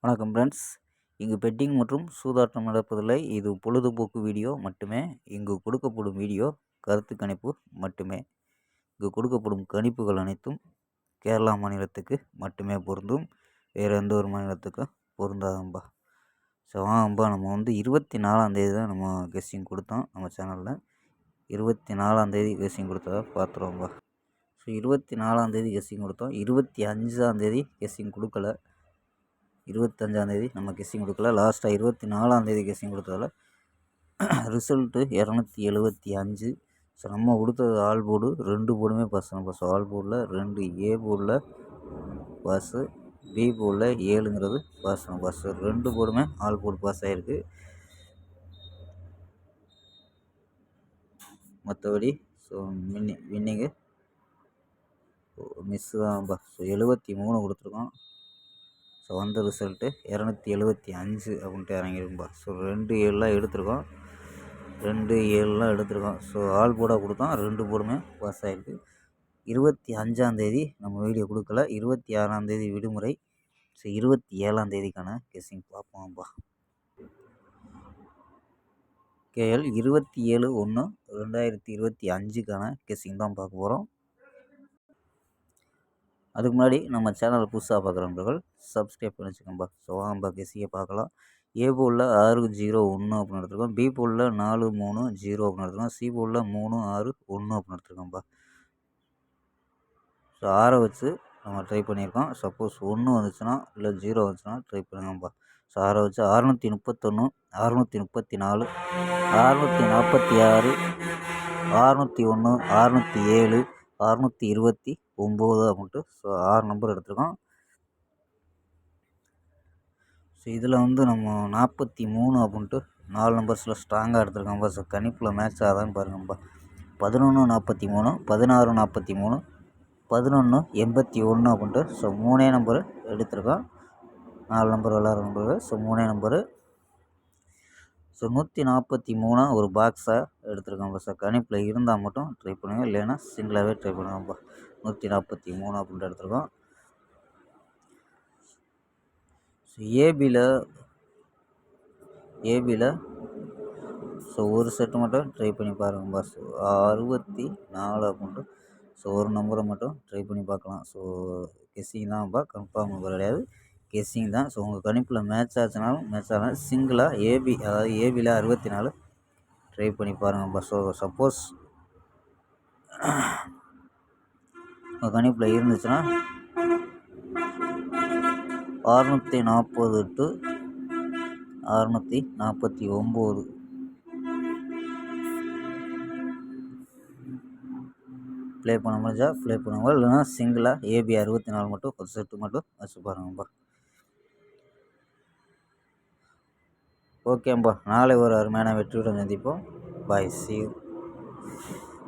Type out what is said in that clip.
வணக்கம் ஃப்ரெண்ட்ஸ். இங்கு பெட்டிங் மற்றும் சூதாட்டம் நடப்பதில்லை. இது பொழுதுபோக்கு வீடியோ மட்டுமே. இங்கு கொடுக்கப்படும் வீடியோ கருத்து கணிப்பு மட்டுமே. இங்கு கொடுக்கப்படும் கணிப்புகள் அனைத்தும் கேரளா மாநிலத்துக்கு மட்டுமே பொருந்தும். வேறு எந்த ஒரு மாநிலத்துக்கும் பொருந்தாதம்பா. ஸோ வாங்கம்பா, நம்ம 24ஆந்தேதி தான் நம்ம கெஸ்ஸிங் கொடுத்தோம் நம்ம சேனலில். 24ஆந்தேதி கெஸ்ஸிங் கொடுத்ததா பார்த்துருவோம்பா. ஸோ 24ஆந்தேதி கெஸ்ஸிங் கொடுத்தோம். 25ஆந்தேதி கெஸ்ஸிங் கொடுக்கல. 25ஆந்தேதி நம்ம கெஸ்ஸிங் கொடுக்கல. லாஸ்ட்டாக 24ஆந்தேதி கெஸ்ஸிங் கொடுத்ததால ரிசல்ட்டு 275. ஸோ நம்ம கொடுத்தது ஆல் போர்டு 2 போர்டுமே பாஸ் தான். ஸோ ஆல் போர்டில் 2 ஏ போர்டில் பாஸு, பி போர்டில் 7ங்கிறது பாஸ் தான். பாஸ் 2 போர்டுமே ஆல் போர்டு பாஸ் ஆகிருக்கு. மற்றபடி ஸோ வின்னிங்கு மிஸ்ஸு தான்ப்பா. ஸோ 73 கொடுத்துருக்கோம். ஸோ வந்த ரிசல்ட்டு 275 அப்படின்ட்டு இறங்கிருக்கும்பா. ஸோ 2 7 எடுத்திருக்கோம். ஸோ ஆல் போர்டாக கொடுத்தோம். 2 போர்டுமே பாஸ் ஆகிருக்கு. 25ஆந்தேதி நம்ம வீடியோ கொடுக்கல. 26ஆந்தேதி விடுமுறை. ஸோ 27ஆந்தேதிக்கான கெஸ்ஸிங் பார்ப்போம்ப்பா. கேஎல் 27/1/2025க்கான கெஸ்ஸிங் தான் பார்க்க போகிறோம். அதுக்கு முன்னாடி நம்ம சேனலை புதுசாக பார்க்குற நண்பர்கள் சப்ஸ்கிரைப் பண்ணி வச்சுக்கோம்பா. ஸோ வாங்கப்பா கெஸ்ஸியை பார்க்கலாம். ஏ போர்டில் 6-0-1 அப்படின்னு எடுத்துருக்கோம். பி போர்டில் 4-3-0 அப்படின்னு எடுத்துருக்கோம். சி போர்டில் 3-6-1 அப்படின்னு எடுத்துருக்கோம்ப்பா. ஸோ 6 வச்சு நம்ம ட்ரை பண்ணியிருக்கோம். சப்போஸ் 1 வந்துச்சுன்னா இல்லை 0 வந்துச்சுன்னா ட்ரை பண்ணுங்கப்பா. ஸோ 6 வச்சு 631, 634, 646, 601, 607, 629 அப்படின்ட்டு ஸோ 6 நம்பர் எடுத்துருக்கோம். ஸோ இதில் நம்ம 43 அப்படின்ட்டு 4 நம்பர்ஸில் ஸ்ட்ராங்காக எடுத்துருக்கோம்ப்பா. ஸோ கணிப்பில் மேட்ச் ஆகுதான்னு பாருங்கப்பா. 11-43, 16-43, 11-81 அப்படின்ட்டு ஸோ 3 நம்பர் எடுத்திருக்கோம். 4 நம்பர் விளாட்ற நம்பர். So 3 number. ஸோ 143 ஒரு பாக்ஸாக எடுத்துருக்கோம்ப்பா. ஸோ கணிப்பில் இருந்தால் மட்டும் ட்ரை பண்ணுங்கள், இல்லைன்னா சிங்கிளாகவே ட்ரை பண்ணுங்கப்பா. 143 அப்படின்ட்டு எடுத்துருக்கோம். ஸோ ஏபியில் ஸோ ஒரு செட்டு மட்டும் ட்ரை பண்ணி பாருங்கப்பா. ஸோ 64 அப்படின்ட்டு ஸோ ஒரு நம்பரை மட்டும் ட்ரை பண்ணி பார்க்கலாம். ஸோ கெஸ்ஸிங் தான்ப்பா, கன்ஃபார்ம் நம்பர் கிடையாது, கெஸ்ஸிங் தான். ஸோ உங்கள் கணிப்பில் மேட்ச் ஆச்சுனாலும் மேட்ச் ஆகலாம். சிங்கிளாக ஏபி, அதாவது ஏபியில் 64 ட்ரை பண்ணி பாருங்கப்பா. ஸோ சப்போஸ் உங்கள் கணிப்பில் இருந்துச்சுன்னா 640-649 ப்ளே பண்ண முடிஞ்சா ப்ளே பண்ணுங்க, இல்லைனா சிங்கிளாக ஏபி 64 மட்டும் ஒரு செட்டு மட்டும் வச்சு பாருங்கப்பா. ஓகேப்பா, நாளை ஒரு அருமையான வெற்றியுடன் சந்திப்போம். பாய், see you.